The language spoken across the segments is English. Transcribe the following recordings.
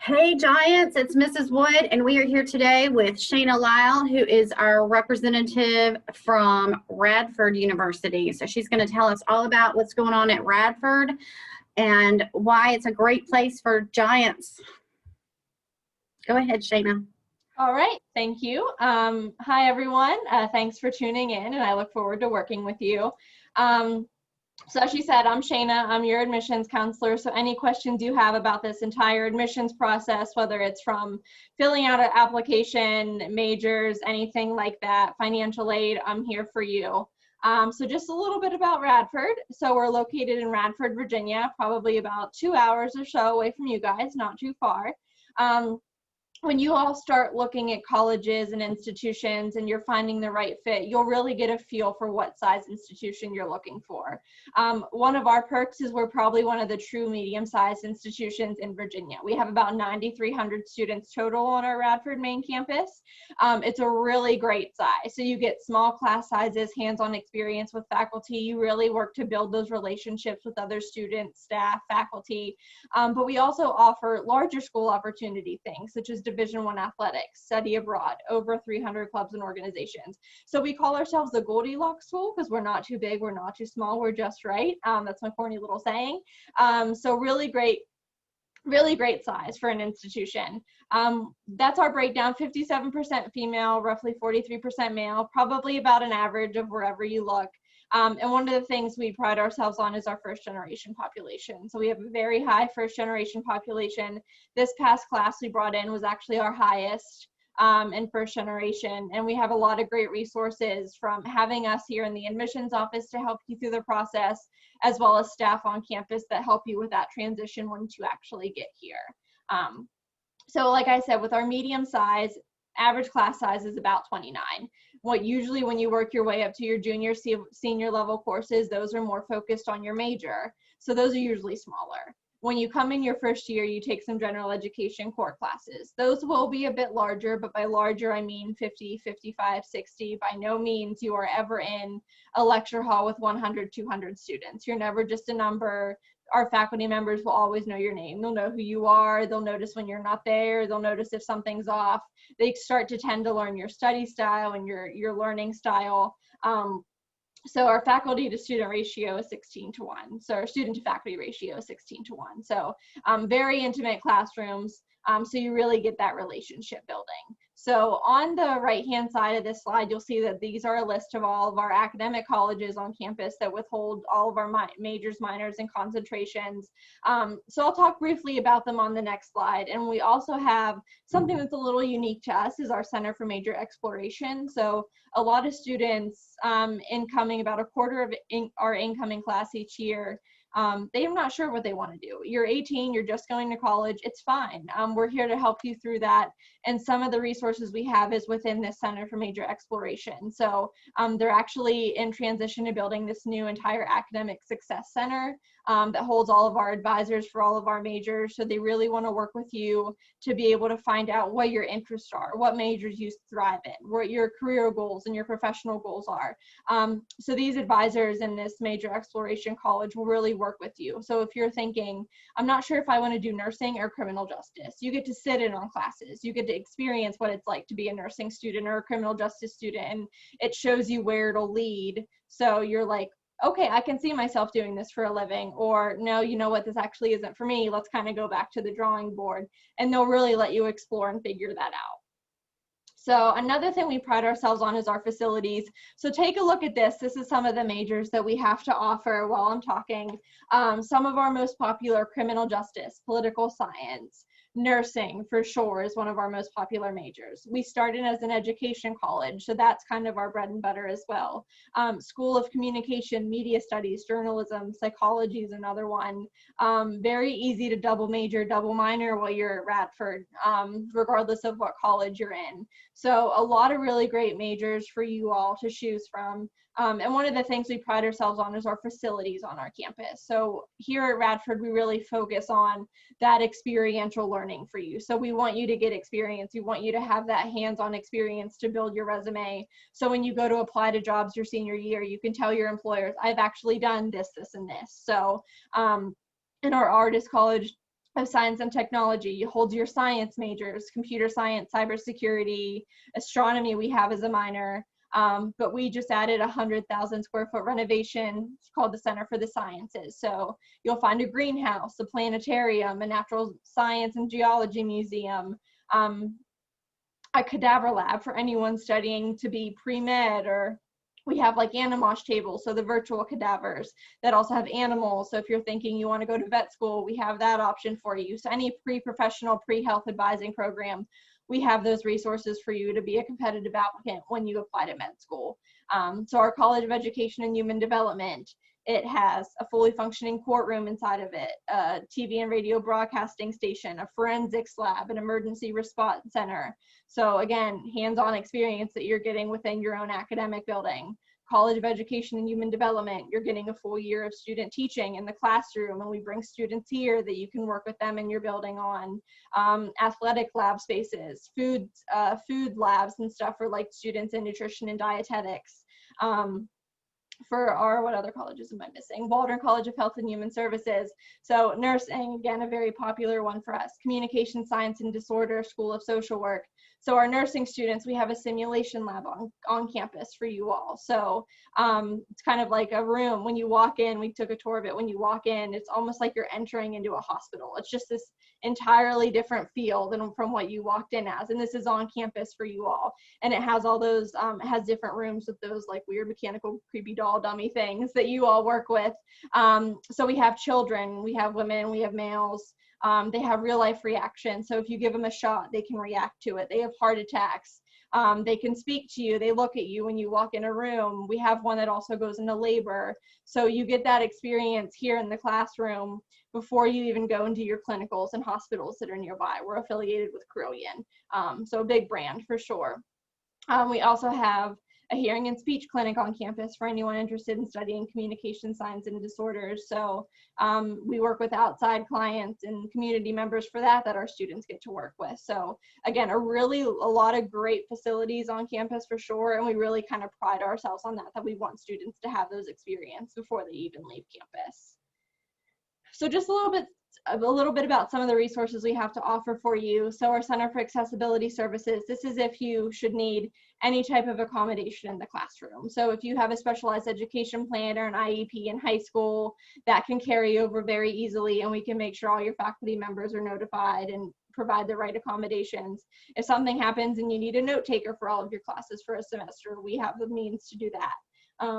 Hey Giants, it's Mrs. Wood, and we are here today with Shayna Lyle, who is our representative from Radford University. So she's going to tell us all about what's going on at Radford and why it's a great place for Giants. Go ahead, Shayna. All right, thank you. Hi everyone, thanks for tuning in, and I look forward to working with you. So as she said, I'm Shayna, I'm your admissions counselor, so any questions you have about this entire admissions process, whether it's from filling out an application, majors, anything like that, financial aid, I'm here for you. So just a little bit about Radford. So we're located in Radford, Virginia, probably about 2 hours or so away from you guys, not too far. When you all start looking at colleges and institutions and you're finding the right fit, you'll really get a feel for what size institution you're looking for. One of our perks is we're probably one of the true medium-sized institutions in Virginia. We have about 9,300 students total on our Radford main campus. It's a really great size. So you get small class sizes, hands-on experience with faculty. You really work to build those relationships with other students, staff, faculty. But we also offer larger school opportunity things, such as Division I athletics, study abroad, over 300 clubs and organizations. So we call ourselves the Goldilocks school because we're not too big, we're not too small, we're just right. That's my corny little saying. So really great size for an institution. That's our breakdown, 57% female, roughly 43% male, probably about an average of wherever you look. And one of the things we pride ourselves on is our first generation population. So we have a very high first generation population. This past class we brought in was actually our highest in first generation. And we have a lot of great resources, from having us here in the admissions office to help you through the process, as well as staff on campus that help you with that transition once you actually get here. So like I said, with our medium size, average class size is about 29. Usually when you work your way up to your junior, senior level courses, those are more focused on your major. So those are usually smaller. When you come in your first year, you take some general education core classes. Those will be a bit larger, but by larger, I mean 50, 55, 60. By no means you are ever in a lecture hall with 100, 200 students. You're never just a number. Our faculty members will always know your name. They'll know who you are. They'll notice when you're not there. They'll notice if something's off. They start to tend to learn your study style and your learning style. So our faculty to student ratio is 16:1. So our student to faculty ratio is 16:1. So very intimate classrooms. So you really get that relationship building. So on the right-hand side of this slide, you'll see that these are a list of all of our academic colleges on campus that withhold all of our majors, minors, and concentrations. So I'll talk briefly about them on the next slide. And we also have something that's a little unique to us is our Center for Major Exploration. So a lot of students incoming, about a quarter of our incoming class each year, they're not sure what they want to do. You're 18, you're just going to college, it's fine. We're here to help you through that. And some of the resources we have is within this Center for Major Exploration. So they're actually in transition to building this new entire academic success center that holds all of our advisors for all of our majors. So they really want to work with you to be able to find out what your interests are, what majors you thrive in, what your career goals and your professional goals are. So these advisors in this major exploration college will really work with you. So if you're thinking, I'm not sure if I want to do nursing or criminal justice, you get to sit in on classes. You get to experience what it's like to be a nursing student or a criminal justice student, and it shows you where it'll lead. So you're like, okay, I can see myself doing this for a living, or no, you know what, this actually isn't for me. Let's kind of go back to the drawing board, and they'll really let you explore and figure that out. So another thing we pride ourselves on is our facilities. So take a look at this. This is some of the majors that we have to offer while I'm talking. Some of our most popular: criminal justice, political science, nursing for sure is one of our most popular majors. We started as an education college, so that's kind of our bread and butter as well. School of Communication, Media Studies, Journalism, Psychology is another one. Very easy to double major, double minor while you're at Radford, regardless of what college you're in. So a lot of really great majors for you all to choose from. And one of the things we pride ourselves on is our facilities on our campus. So here at Radford, we really focus on that experiential learning for you. So we want you to get experience. We want you to have that hands-on experience to build your resume. So when you go to apply to jobs your senior year, you can tell your employers, I've actually done this, this, and this. So in our artist college, of science and technology holds your science majors, computer science, cybersecurity, astronomy we have as a minor. But we just added a 100,000 square foot renovation. It's called the Center for the Sciences. So you'll find a greenhouse, a planetarium, a natural science and geology museum, a cadaver lab for anyone studying to be pre-med, or we have like Animosh tables, so the virtual cadavers that also have animals. So if you're thinking you want to go to vet school, we have that option for you. So any pre-professional, pre-health advising program, we have those resources for you to be a competitive applicant when you apply to med school. So our College of Education and Human Development, it has a fully functioning courtroom inside of it, a TV and radio broadcasting station, a forensics lab, an emergency response center. So again, hands-on experience that you're getting within your own academic building. College of Education and Human Development, you're getting a full year of student teaching in the classroom, and we bring students here that you can work with them in your building on. Athletic lab spaces, food labs and stuff for like students in nutrition and dietetics. For our, what other colleges am I missing? Waldron College of Health and Human Services. So nursing, again, a very popular one for us. Communication Science and Disorder, School of Social Work. So our nursing students, we have a simulation lab on campus for you all. So it's kind of like a room. When you walk in, we took a tour of it. When you walk in, it's almost like you're entering into a hospital. It's just this entirely different feel than from what you walked in as. And this is on campus for you all. And it has all those, it has different rooms with those like weird mechanical creepy doll dummy things that you all work with. So we have children, we have women, we have males. They have real life reactions. So if you give them a shot, they can react to it. They have heart attacks. They can speak to you. They look at you when you walk in a room. We have one that also goes into labor. So you get that experience here in the classroom before you even go into your clinicals and hospitals that are nearby. We're affiliated with Carillion, so a big brand for sure. We also have a hearing and speech clinic on campus for anyone interested in studying communication science and disorders. So we work with outside clients and community members for that our students get to work with. So again, a lot of great facilities on campus for sure. And we really kind of pride ourselves on that we want students to have those experiences before they even leave campus. So just a little bit about some of the resources we have to offer for you. So our Center for Accessibility Services, this is if you should need any type of accommodation in the classroom. So if you have a specialized education plan or an IEP in high school, that can carry over very easily, and we can make sure all your faculty members are notified and provide the right accommodations. If something happens and you need a note taker for all of your classes for a semester, we have the means to do that.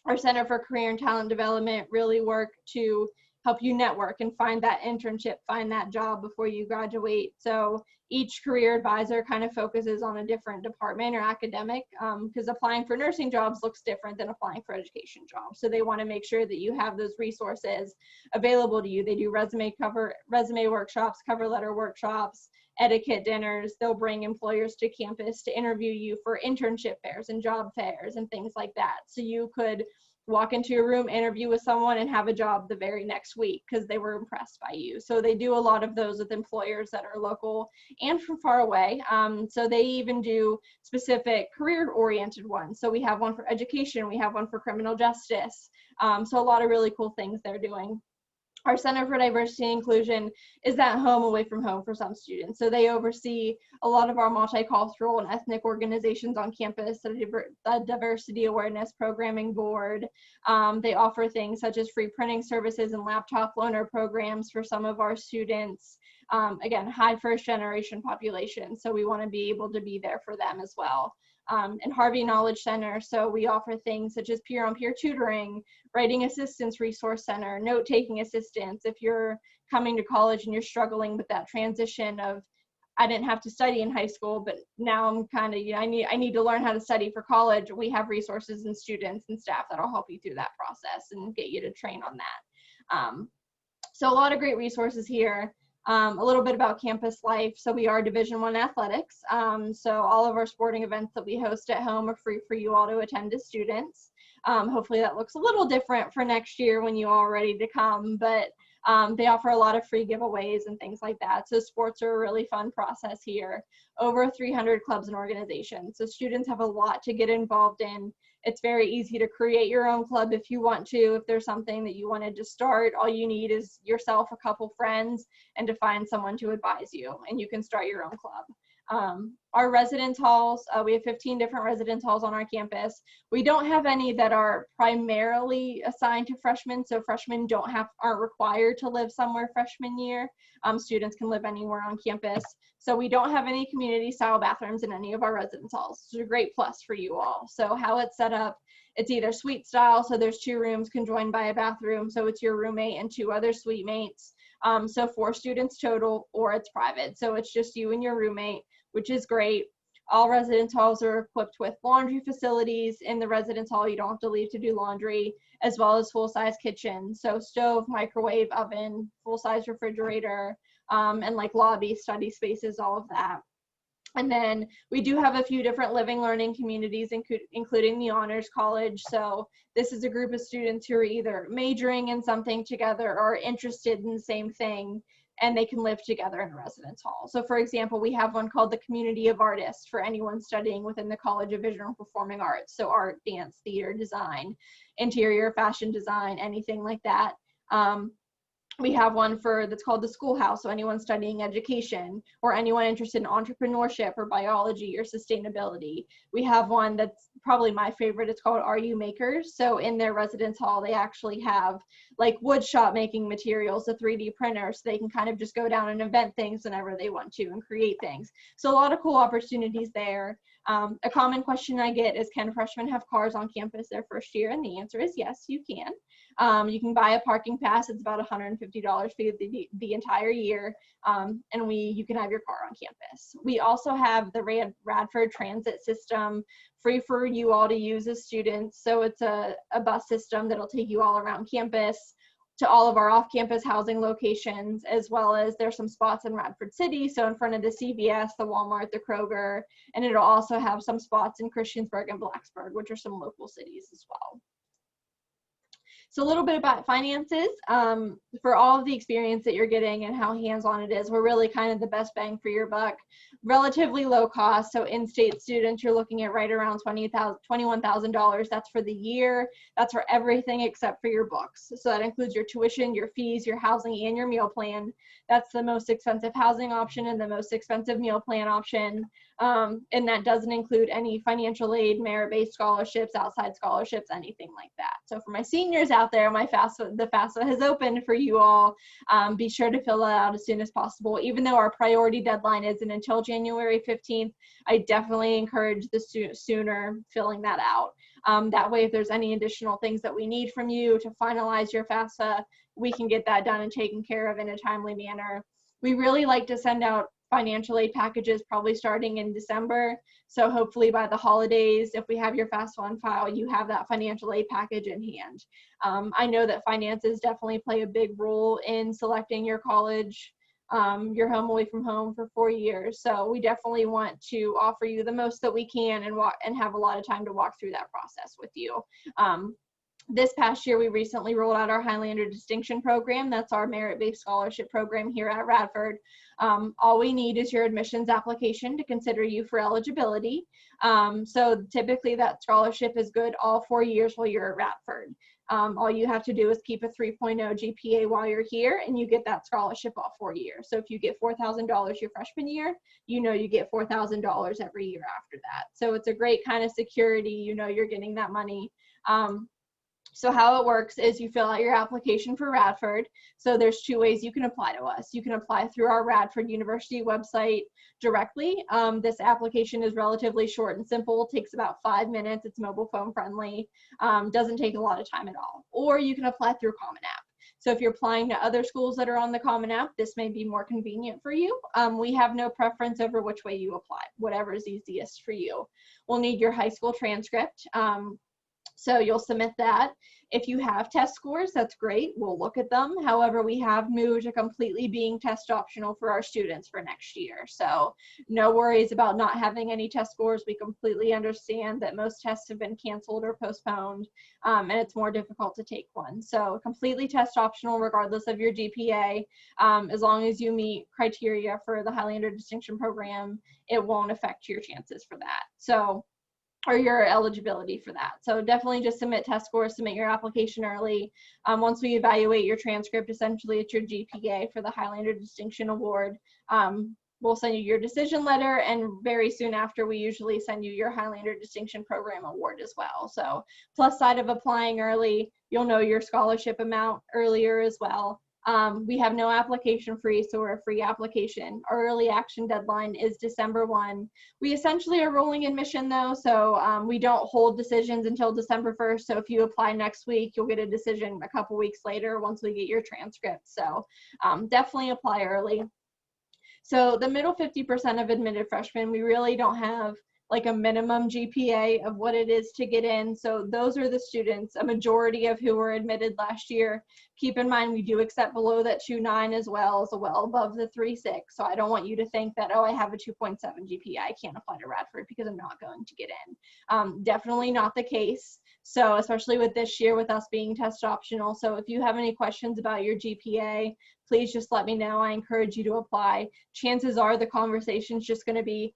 Our Center for Career and Talent Development really work to help you network and find that internship, find that job before you graduate. So each career advisor kind of focuses on a different department or academic, because applying for nursing jobs looks different than applying for education jobs. So they want to make sure that you have those resources available to you. They do resume workshops, cover letter workshops, etiquette dinners. They'll bring employers to campus to interview you for internship fairs and job fairs and things like that. So you could walk into your room, interview with someone, and have a job the very next week because they were impressed by you. So they do a lot of those with employers that are local and from far away. So they even do specific career-oriented ones. So we have one for education, we have one for criminal justice. So a lot of really cool things they're doing. Our Center for Diversity and Inclusion is that home away from home for some students. So they oversee a lot of our multicultural and ethnic organizations on campus, the Diversity Awareness Programming Board. They offer things such as free printing services and laptop loaner programs for some of our students. Again, high first generation population, so we want to be able to be there for them as well. And Harvey Knowledge Center, so we offer things such as peer-on-peer tutoring, writing assistance resource center, note-taking assistance. If you're coming to college and you're struggling with that transition of, I didn't have to study in high school, but now I'm kind of, I need to learn how to study for college. We have resources and students and staff that'll help you through that process and get you to train on that. So a lot of great resources here. A little bit about campus life. So we are Division I athletics. So all of our sporting events that we host at home are free for you all to attend as students. Hopefully that looks a little different for next year when you all are ready to come, but they offer a lot of free giveaways and things like that. So sports are a really fun process here. Over 300 clubs and organizations. So students have a lot to get involved in. It's very easy to create your own club if you want to. If there's something that you wanted to start, all you need is yourself, a couple friends, and to find someone to advise you, and you can start your own club. Our residence halls, we have 15 different residence halls on our campus. We don't have any that are primarily assigned to freshmen, so freshmen aren't required to live somewhere freshman year. Students can live anywhere on campus. So we don't have any community style bathrooms in any of our residence halls. It's a great plus for you all. So how it's set up, it's either suite style, so there's 2 rooms conjoined by a bathroom, so it's your roommate and 2 other suite mates. So 4 students total, or it's private, so it's just you and your roommate, which is great. All residence halls are equipped with laundry facilities. In the residence hall, you don't have to leave to do laundry, as well as full-size kitchen. So stove, microwave, oven, full-size refrigerator, and like lobby, study spaces, all of that. And then we do have a few different living learning communities, including the Honors College. So this is a group of students who are either majoring in something together or interested in the same thing, and they can live together in a residence hall. So for example, we have one called the Community of Artists for anyone studying within the College of Visual and Performing Arts. So art, dance, theater, design, interior, fashion design, anything like that. We have one that's called the Schoolhouse, so anyone studying education or anyone interested in entrepreneurship or biology or sustainability. We have one that's probably my favorite. It's called Are You Makers? So in their residence hall, they actually have like wood shop making materials, a 3D printer, so they can kind of just go down and invent things whenever they want to and create things. So a lot of cool opportunities there. A common question I get is, can freshmen have cars on campus their first year? And the answer is yes, you can. You can buy a parking pass. It's about $150 for the entire year, and you can have your car on campus. We also have the Radford transit system, free for you all to use as students. So it's a bus system that'll take you all around campus to all of our off-campus housing locations, as well as there's some spots in Radford City, so in front of the CVS, the Walmart, the Kroger, and it'll also have some spots in Christiansburg and Blacksburg, which are some local cities as well. So a little bit about finances. For all of the experience that you're getting and how hands-on it is, we're really kind of the best bang for your buck. Relatively low cost, so in-state students, you're looking at right around $21,000. That's for the year. That's for everything except for your books. So that includes your tuition, your fees, your housing, and your meal plan. That's the most expensive housing option and the most expensive meal plan option. And that doesn't include any financial aid, merit-based scholarships, outside scholarships, anything like that. So for my seniors out there, the FAFSA has opened for you all. Be sure to fill that out as soon as possible. Even though our priority deadline isn't until January 15th, I definitely encourage the sooner filling that out. That way, if there's any additional things that we need from you to finalize your FAFSA, we can get that done and taken care of in a timely manner. We really like to send out financial aid packages probably starting in December. So hopefully by the holidays, if we have your FAFSA on file, you have that financial aid package in hand. I know that finances definitely play a big role in selecting your college, your home away from home for 4 years. So we definitely want to offer you the most that we can and have a lot of time to walk through that process with you. This past year, we recently rolled out our Highlander Distinction program. That's our merit-based scholarship program here at Radford. All we need is your admissions application to consider you for eligibility. So typically that scholarship is good all 4 years while you're at Radford. All you have to do is keep a 3.0 GPA while you're here, and you get that scholarship all 4 years. So if you get $4,000 your freshman year, you know you get $4,000 every year after that. So it's a great kind of security. You know you're getting that money. So how it works is you fill out your application for Radford. So there's 2 ways you can apply to us. You can apply through our Radford University website directly. This application is relatively short and simple, takes about 5 minutes. It's mobile phone friendly, doesn't take a lot of time at all. Or you can apply through Common App. So if you're applying to other schools that are on the Common App, this may be more convenient for you. We have no preference over which way you apply, whatever is easiest for you. We'll need your high school transcript. So you'll submit that. If you have test scores, that's great. We'll look at them. However, we have moved to completely being test optional for our students for next year. So no worries about not having any test scores. We completely understand that most tests have been canceled or postponed, and it's more difficult to take one. So completely test optional regardless of your GPA. As long as you meet criteria for the Highlander Distinction Program, it won't affect your chances for that. So or your eligibility for that. So definitely just submit test scores, submit your application early. Once we evaluate your transcript, essentially it's your GPA for the Highlander Distinction Award. We'll send you your decision letter, and very soon after, we usually send you your Highlander Distinction Program Award as well. So plus side of applying early, you'll know your scholarship amount earlier as well. We have no application fee, so we're a free application. Our early action deadline is December 1. We essentially are rolling admission though, so we don't hold decisions until December 1st. So if you apply next week, you'll get a decision a couple weeks later once we get your transcript. So definitely apply early. So the middle 50% of admitted freshmen, we really don't have like a minimum GPA of what it is to get in. So those are the students, a majority of who were admitted last year. Keep in mind, we do accept below that 2.9 as well as well above the 3.6. So I don't want you to think that, oh, I have a 2.7 GPA, I can't apply to Radford because I'm not going to get in. Definitely not the case. So especially with this year, with us being test optional. So if you have any questions about your GPA, please just let me know. I encourage you to apply. Chances are the conversation's just going to be,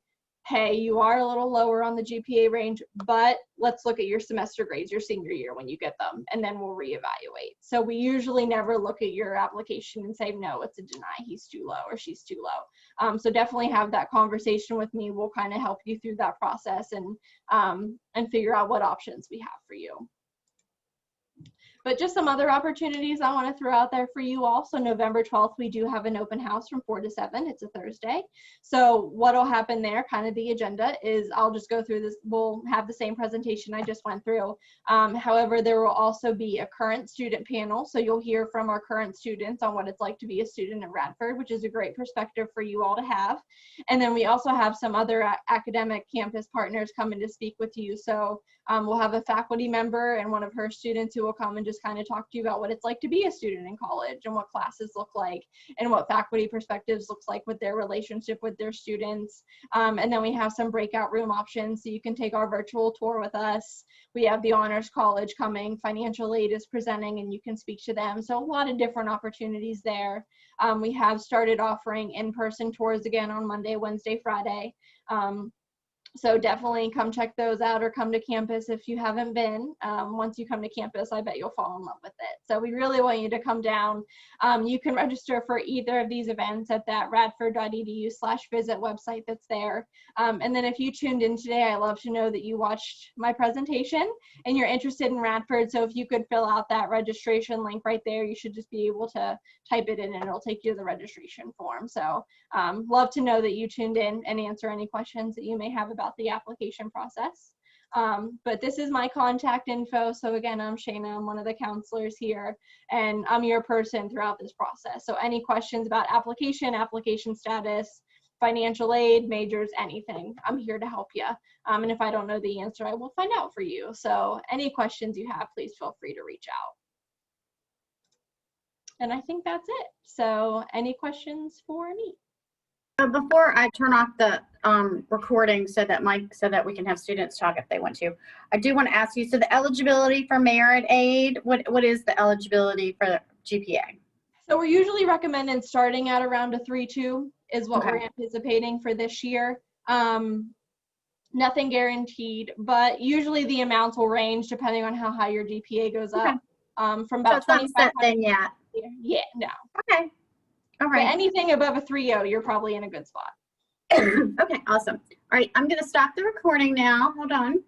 hey, you are a little lower on the GPA range, but let's look at your semester grades your senior year when you get them, and then we'll reevaluate. So we usually never look at your application and say, no, it's a deny, he's too low or she's too low. So definitely have that conversation with me. We'll kind of help you through that process and figure out what options we have for you. But just some other opportunities I want to throw out there for you all. So November 12th, we do have an open house from 4 to 7. It's a Thursday. So what will happen there, kind of the agenda, is I'll just go through this. We'll have the same presentation I just went through. However, there will also be a current student panel. So you'll hear from our current students on what it's like to be a student at Radford, which is a great perspective for you all to have. And then we also have some other academic campus partners coming to speak with you. So we'll have a faculty member and one of her students who will come and just kind of talk to you about what it's like to be a student in college and what classes look like and what faculty perspectives looks like with their relationship with their students. And then we have some breakout room options so you can take our virtual tour with us. We have the Honors College coming, financial aid is presenting, and you can speak to them. So a lot of different opportunities there. We have started offering in-person tours again on Monday, Wednesday, Friday. So definitely come check those out or come to campus if you haven't been. Once you come to campus, I bet you'll fall in love with it. So we really want you to come down. You can register for either of these events at that radford.edu/visit website that's there. And then if you tuned in today, I love to know that you watched my presentation and you're interested in Radford. So if you could fill out that registration link right there, you should just be able to type it in and it'll take you to the registration form. So love to know that you tuned in and answer any questions that you may have about the application process. But this is my contact info. So again, I'm Shayna, I'm one of the counselors here, and I'm your person throughout this process. So any questions about application status, financial aid, majors, anything, I'm here to help you. And if I don't know the answer, I will find out for you. So any questions you have, please feel free to reach out. And I think that's it. So any questions for me? Before I turn off the recording so that we can have students talk if they want to, I do want to ask you, so the eligibility for merit aid, what is the eligibility for GPA? So we're usually recommending starting at around a 3.2 is what we're anticipating for this year. Nothing guaranteed, but usually the amounts will range depending on how high your GPA goes up. From about 2,500. Then yet. Yeah, no. Okay. All right. But anything above a 3.0, you're probably in a good spot. Okay, awesome. All right, I'm going to stop the recording now. Hold on.